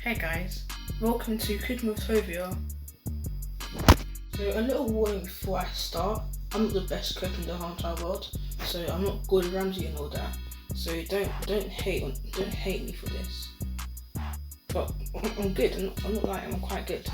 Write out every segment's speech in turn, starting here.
Hey guys, welcome to Cooking with Toviyyah. So a little warning before I start, I'm not the best cook in the whole entire world, so I'm not Gordon Ramsay and all that. So don't hate me for this. But I'm good. I'm not lying. I'm quite good.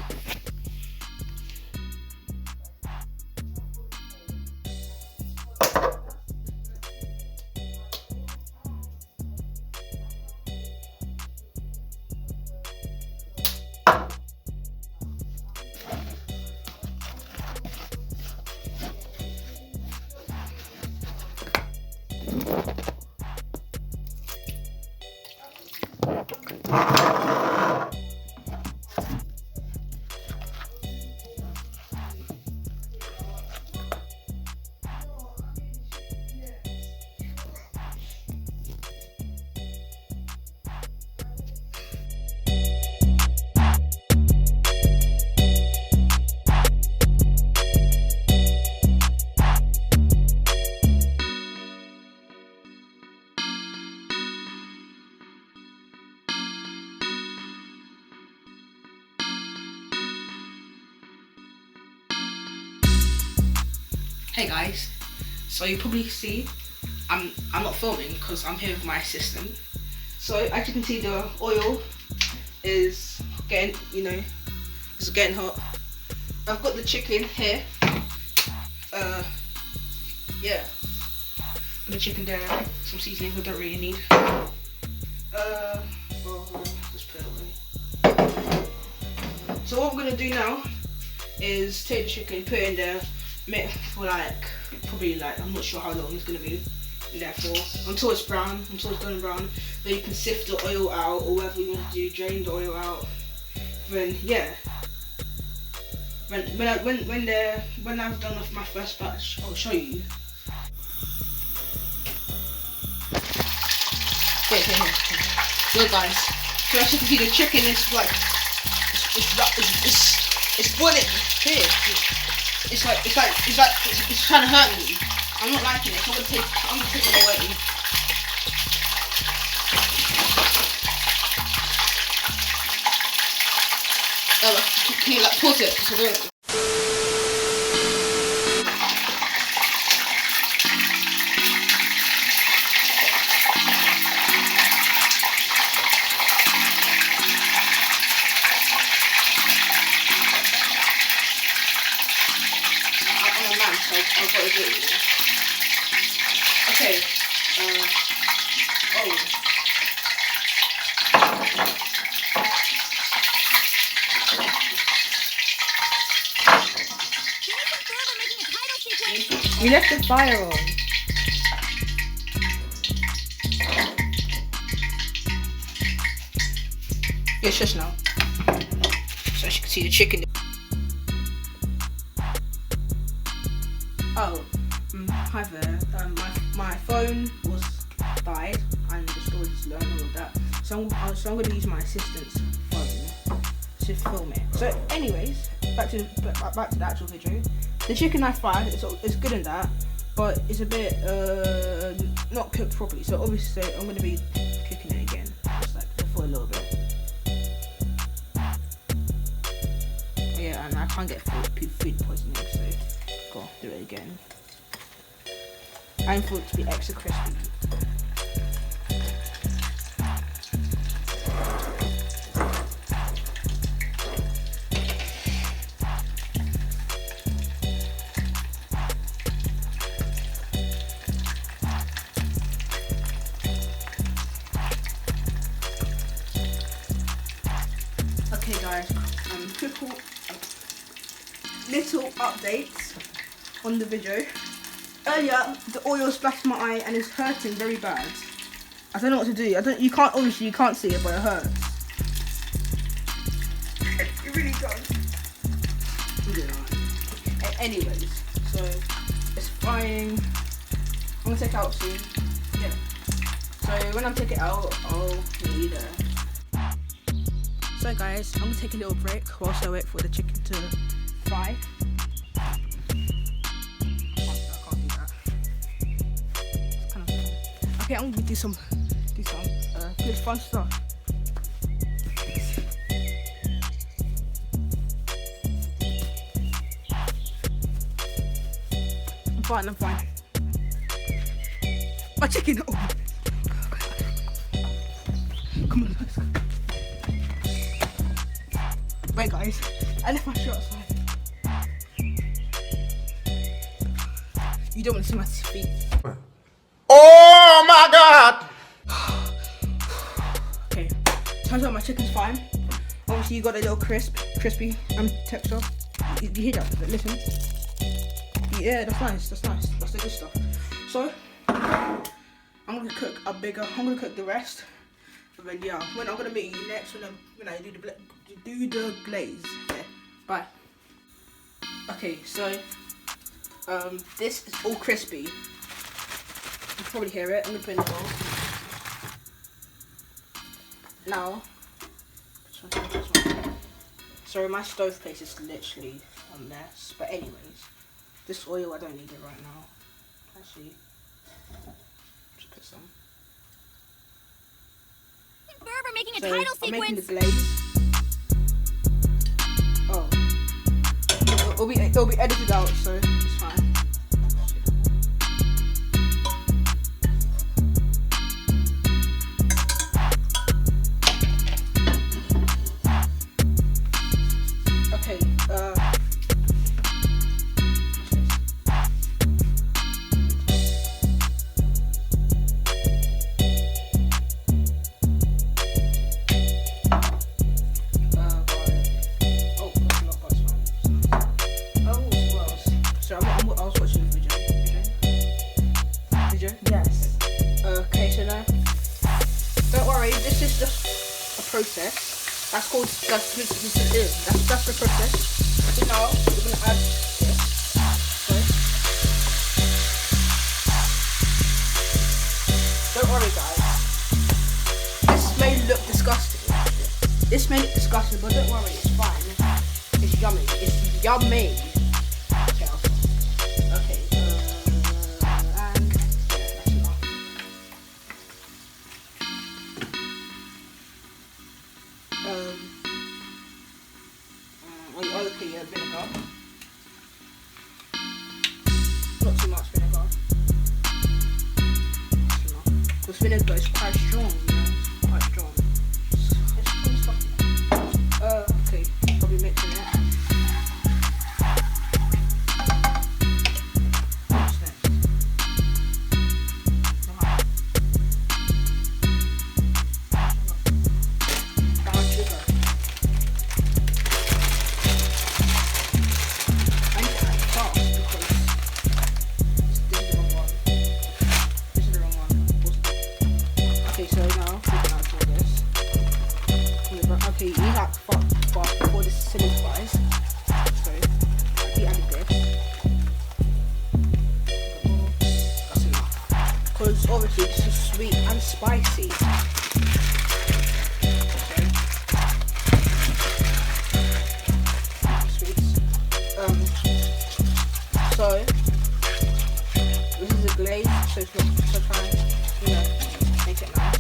Hey guys, so you probably see I'm not filming because I'm here with my assistant. So as you can see, the oil is getting it's getting hot. I've got the chicken here. Yeah, the chicken there. Some seasoning we don't really need. Well, just put it away. So what we're gonna do now is take the chicken, put it in there. For probably I'm not sure how long it's gonna be in there for, until it's brown, until it's golden brown. Then you can sift the oil out, or whatever you want to do, drain the oil out. Then yeah, when I've done my first batch, I'll show you. Here. Look guys, so as you can see, the chicken is like it's boiling. Here. It's trying to hurt me. I'm not liking it, so I'm gonna take it away. Can you pause it? So don't. I've got to do it, okay, You left the fire on. Yeah, shush now. So as you can see the chicken. Oh, hi there. My phone was died and the storage is low and all of that. So I'm going to use my assistant's phone to film it. So, anyways, back to the actual video. The chicken I fried it's good in that, but it's a bit not cooked properly. So obviously I'm going to be cooking it again, just for a little bit. Yeah, and I can't get food poisoning, so gotta do it again. And for it to be extra crispy. Okay guys, little updates on the video. Earlier, the oil splashed my eye and it's hurting very bad. I don't know what to do. You can't see it, but it hurts. It really does. Anyways, so it's frying. I'm gonna take it out soon. Yeah. So when I take it out, I'll need it. So guys, I'm gonna take a little break whilst I wait for the chicken to fry. I can't do that. It's kind of fun. Okay, I'm gonna do some this fun stuff. I'm fine. My chicken. Oh. Come on, let's go. Wait, guys. I left my shirt outside. You don't want to see my feet. Oh my God! Okay. Turns out my chicken's fine. Obviously, you got a little crispy texture. You hear that? Listen. Yeah, that's nice. That's nice. That's the good stuff. So, I'm gonna cook the rest. And then yeah, when I'm gonna meet you next when I do the glaze. Yeah. Bye. Okay, so this is all crispy. You can probably hear it. I'm gonna put it in the bowl. Now, sorry, my stove place is literally a mess. But anyways. This oil, I don't need it right now. Actually, just put some. Berber making a So, title I'm making the sequence. glaze. Oh. It'll be edited out, so it's fine. Okay, process. That's called that's the process. So now we're gonna add this. Don't worry, guys. This may look disgusting. This may look disgusting, but don't worry, it's fine. It's yummy. It's yummy. Okay. And yeah, that's enough. Okay, vinegar. Not too much vinegar. Because vinegar is quite strong, you know. It's quite strong. It's cool stuff. Okay, probably mixing it. What's next? Brown sugar. Okay, you need that fast before this solidifies. So, we added this. That's enough. Because obviously this is sweet and spicy. Sweets. So, this is a glaze, so it's not so try, you know, make it nice.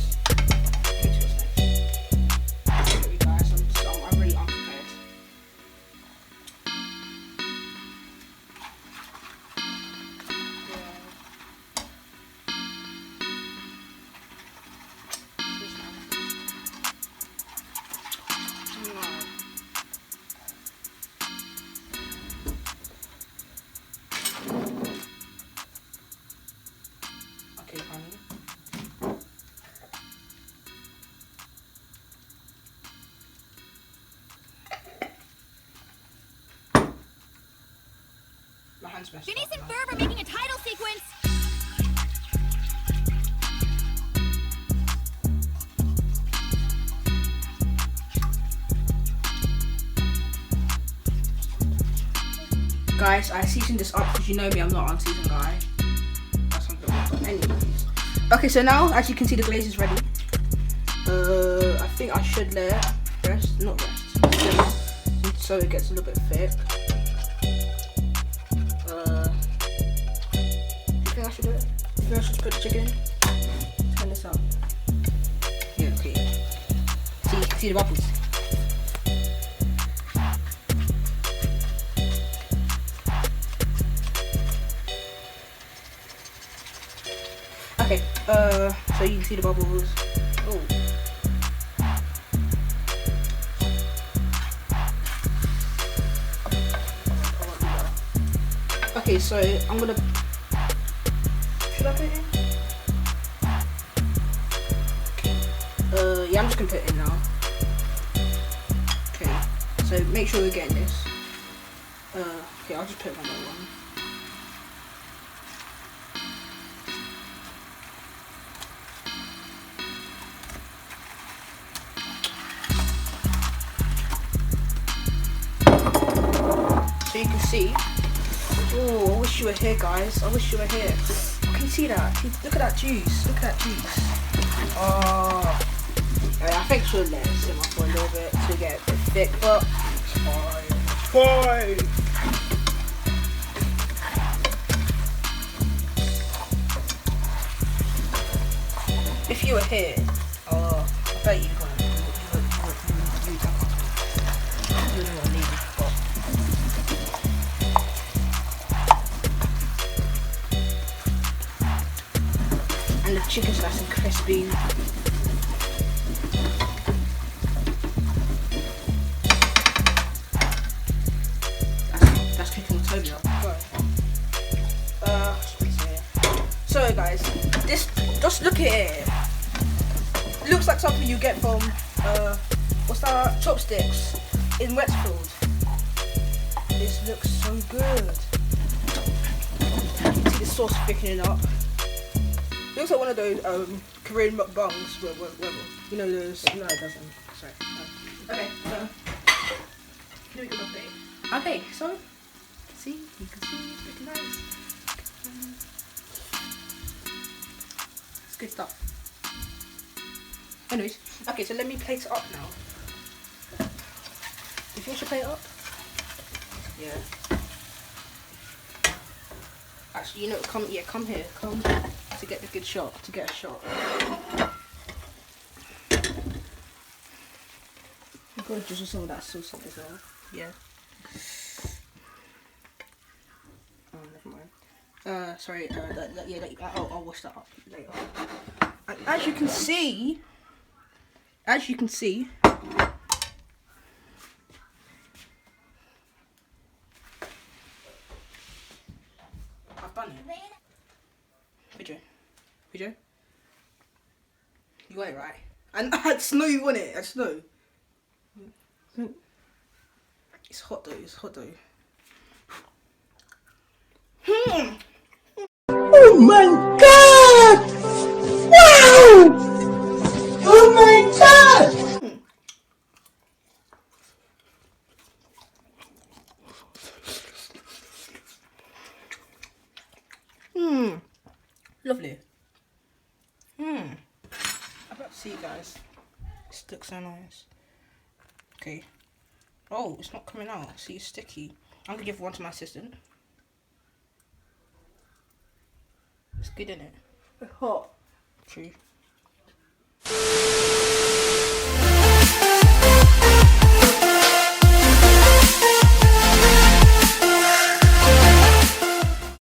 Okay, honey. My hand's messed Denise up and now. Berber making a title sequence. Guys, I seasoned this up because you know me, I'm not an unseasoned guy. That's something I've got. Anyways. Okay, so now, as you can see, the glaze is ready. I think I should let it rest. Not rest. Simmer, so it gets a little bit thick. Do you think I should do it? Do you think I should put the chicken in? Turn this up. Yeah, okay. See the bubbles? Okay, so you can see the bubbles. Oh. Okay, so I'm gonna. Should I put it in? Okay. Yeah, I'm just gonna put it in now. Okay, so make sure we're getting this. Okay, I'll just put it one by one. So you can see. Oh, I wish you were here, guys. I wish you were here. Can you see that? Look at that juice. Look at that juice. Oh. I think she'll let it simmer for a little bit to get a bit thick, but it's fine. If you were here, I bet you wouldn't want to leave. And the chicken's nice and crispy. That's cooking with Toviyyah. So guys, this, just look at it. It looks like something you get from what's that? Chopsticks in Westfield. This looks so good. See the sauce thickening up. It looks like one of those Korean mukbangs, you know those. No, it doesn't. Sorry. Okay, here we go, my plate. Okay, so see, you can see it's looking nice. It's good stuff. Anyways, okay, so let me plate it up now. You finish your plate up? Yeah. Actually, you know, come here, come to get the good shot, to get a shot. I'm going to drizzle some of that sauce up as well. Yeah. Oh, never mind. Sorry. I'll wash that up later. And as you can see, I've done it. Video. You got it right. And I just know you want it. I just know. It's hot though. It's hot though. Oh my god! Wow! Oh my god! Lovely. See guys. This looks so nice. Okay. Oh, it's not coming out. See, it's sticky. I'm gonna give one to my assistant. It's good, isn't it? It's hot. True.